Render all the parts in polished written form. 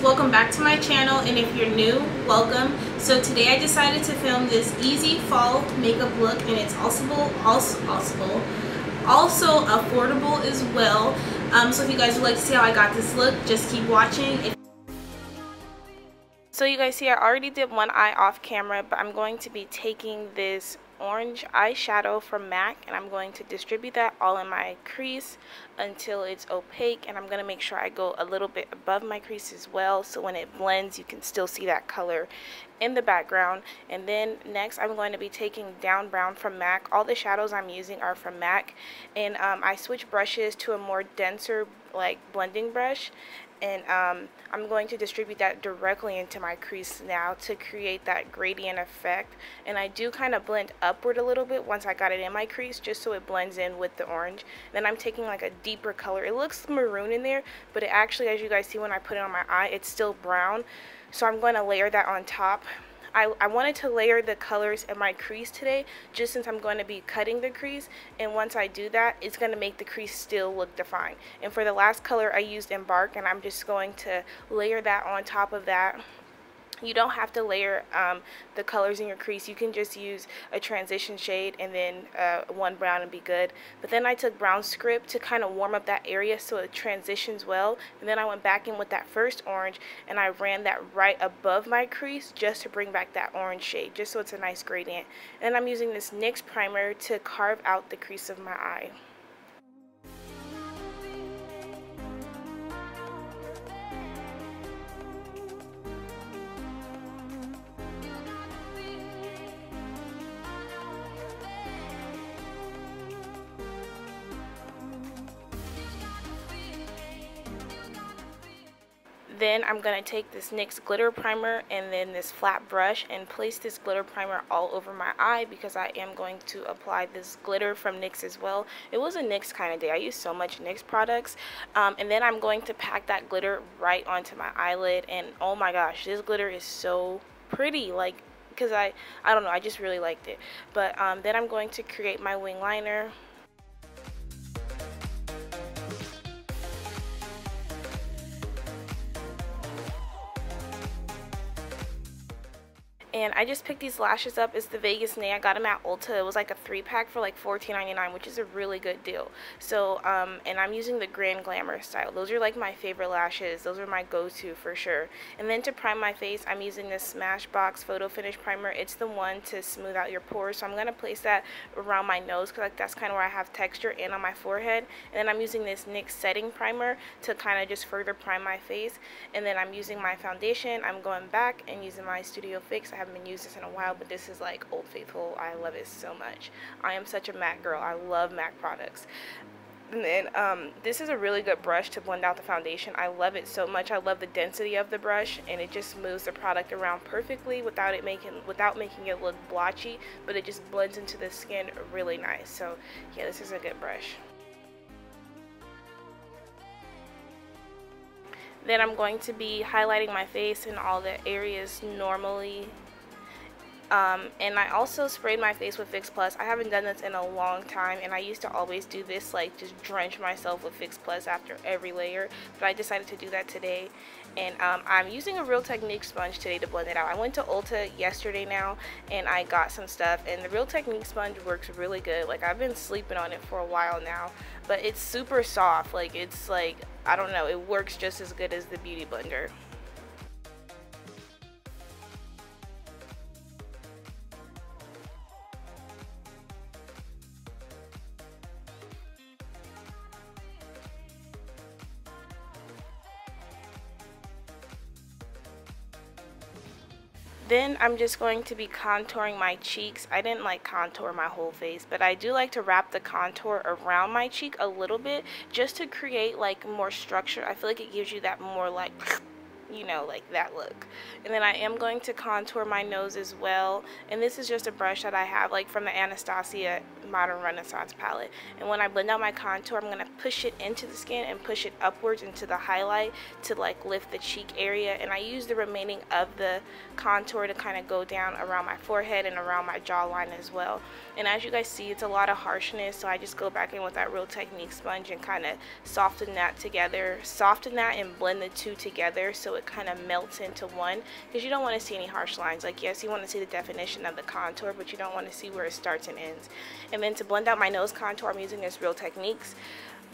welcome back to my channel, and if you're new, welcome. So today I decided to film this easy fall makeup look, and it's also affordable as well. So if you guys would like to see how I got this look, just keep watching. So you guys see I already did one eye off camera, but I'm going to be taking this orange eyeshadow from MAC and I'm going to distribute that all in my crease until it's opaque, and I'm going to make sure I go a little bit above my crease as well, so when it blends you can still see that color in the background. And then next I'm going to be taking Down Brown from MAC. All the shadows I'm using are from MAC, and I switched brushes to a more denser like blending brush, and I'm going to distribute that directly into my crease now to create that gradient effect. And I do kind of blend upward a little bit once I got it in my crease, just so it blends in with the orange. Then I'm taking like a deeper color. It looks maroon in there, but it actually, as you guys see when I put it on my eye, it's still brown. So I'm going to layer that on top. I wanted to layer the colors in my crease today, just since I'm going to be cutting the crease, and once I do that, it's going to make the crease still look defined. And for the last color I used Embark, and I'm just going to layer that on top of that. You don't have to layer the colors in your crease. You can just use a transition shade and then one brown and be good. But then I took Brown Script to kind of warm up that area so it transitions well. And then I went back in with that first orange and I ran that right above my crease just to bring back that orange shade, just so it's a nice gradient. And I'm using this NYX primer to carve out the crease of my eye. Then I'm going to take this NYX glitter primer and then this flat brush and place this glitter primer all over my eye, because I am going to apply this glitter from NYX as well. It was a NYX kind of day. I use so much NYX products. And then I'm going to pack that glitter right onto my eyelid, and oh my gosh, this glitter is so pretty. Like, because I don't know, I just really liked it. But then I'm going to create my wing liner. And I just picked these lashes up. It's the vegasnay. I got them at Ulta. It was like a 3-pack for like $14.99, which is a really good deal. So, and I'm using the Grand Glamour style. Those are like my favorite lashes. Those are my go-to for sure. And then to prime my face, I'm using this Smashbox Photo Finish Primer. It's the one to smooth out your pores. So I'm going to place that around my nose, because like that's kind of where I have texture, and on my forehead. And then I'm using this NYX Setting Primer to kind of just further prime my face. And then I'm using my foundation. I'm going back and using my Studio Fix. I haven't been using this in a while, but this is like Old Faithful. I love it so much. I am such a MAC girl. I love MAC products. And then this is a really good brush to blend out the foundation. I love it so much. I love the density of the brush, and it just moves the product around perfectly without making it look blotchy, but it just blends into the skin really nice. So yeah, this is a good brush. Then I'm going to be highlighting my face in all the areas normally. And I also sprayed my face with Fix Plus. I haven't done this in a long time, and I used to always do this, like just drench myself with Fix Plus after every layer, but I decided to do that today. And I'm using a Real Technique sponge today to blend it out. I went to Ulta yesterday now, and I got some stuff, and the Real Technique sponge works really good. Like, I've been sleeping on it for a while now, but it's super soft. Like, it's like, I don't know, it works just as good as the Beauty Blender. Then I'm just going to be contouring my cheeks. I didn't like contour my whole face, but I do like to wrap the contour around my cheek a little bit, just to create like more structure. I feel like it gives you that more like, you know, like that look. And then I am going to contour my nose as well, and this is just a brush that I have like from the Anastasia Modern Renaissance palette. And when I blend out my contour, I'm going to push it into the skin and push it upwards into the highlight to like lift the cheek area. And I use the remaining of the contour to kind of go down around my forehead and around my jawline as well. And as you guys see, it's a lot of harshness, so I just go back in with that Real Technique sponge and kind of soften that together, soften that and blend the two together so it it kind of melts into one, because you don't want to see any harsh lines. Like, yes, you want to see the definition of the contour, but you don't want to see where it starts and ends. And then to blend out my nose contour, I'm using this Real Techniques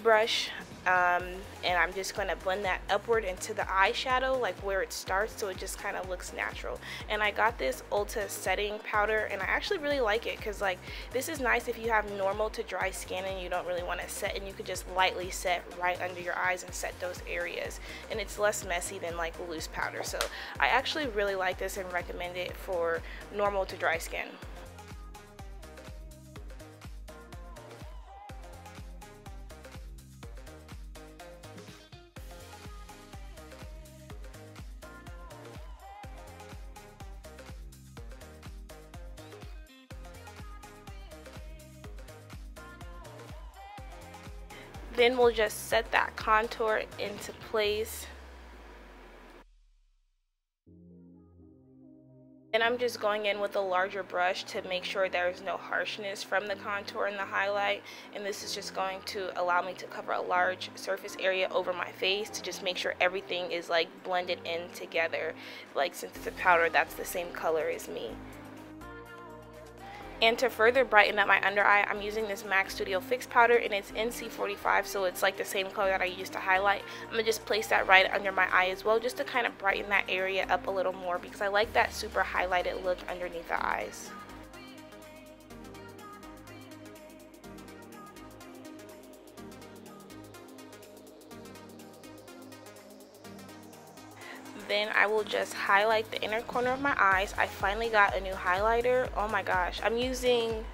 brush, and I'm just going to blend that upward into the eyeshadow, like where it starts, so it just kind of looks natural. And I got this Ulta setting powder, and I actually really like it, because like this is nice if you have normal to dry skin and you don't really want to set, and you could just lightly set right under your eyes and set those areas, and it's less messy than like loose powder. So I actually really like this and recommend it for normal to dry skin. Then we'll just set that contour into place. Then I'm just going in with a larger brush to make sure there's no harshness from the contour and the highlight. And this is just going to allow me to cover a large surface area over my face to just make sure everything is like blended in together. Like, since it's a powder, that's the same color as me. And to further brighten up my under eye, I'm using this MAC Studio Fix powder, and it's NC45, so it's like the same color that I used to highlight. I'm going to just place that right under my eye as well, just to kind of brighten that area up a little more, because I like that super highlighted look underneath the eyes. Then I will just highlight the inner corner of my eyes. I finally got a new highlighter. Oh my gosh, I'm using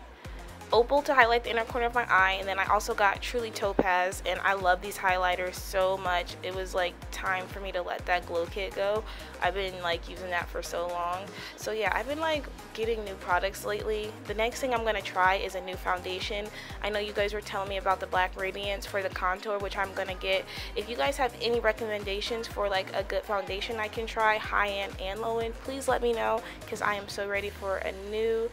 Opal to highlight the inner corner of my eye, and then I also got Truly Topaz, and I love these highlighters so much. It was like time for me to let that glow kit go. I've been like using that for so long. So yeah, I've been like getting new products lately. The next thing I'm gonna try is a new foundation. I know you guys were telling me about the Black Radiance for the contour, which I'm gonna get. If you guys have any recommendations for like a good foundation I can try, high end and low end, please let me know, because I am so ready for a new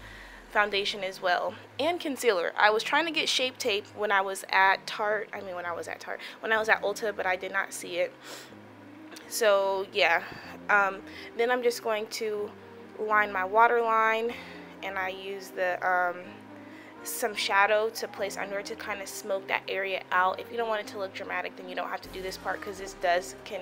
foundation as well. And concealer. I was trying to get Shape Tape when I was at when I was at Ulta, but I did not see it. So yeah, then I'm just going to line my waterline, and I use the some shadow to place under it to kind of smoke that area out. If you don't want it to look dramatic, then you don't have to do this part, because this can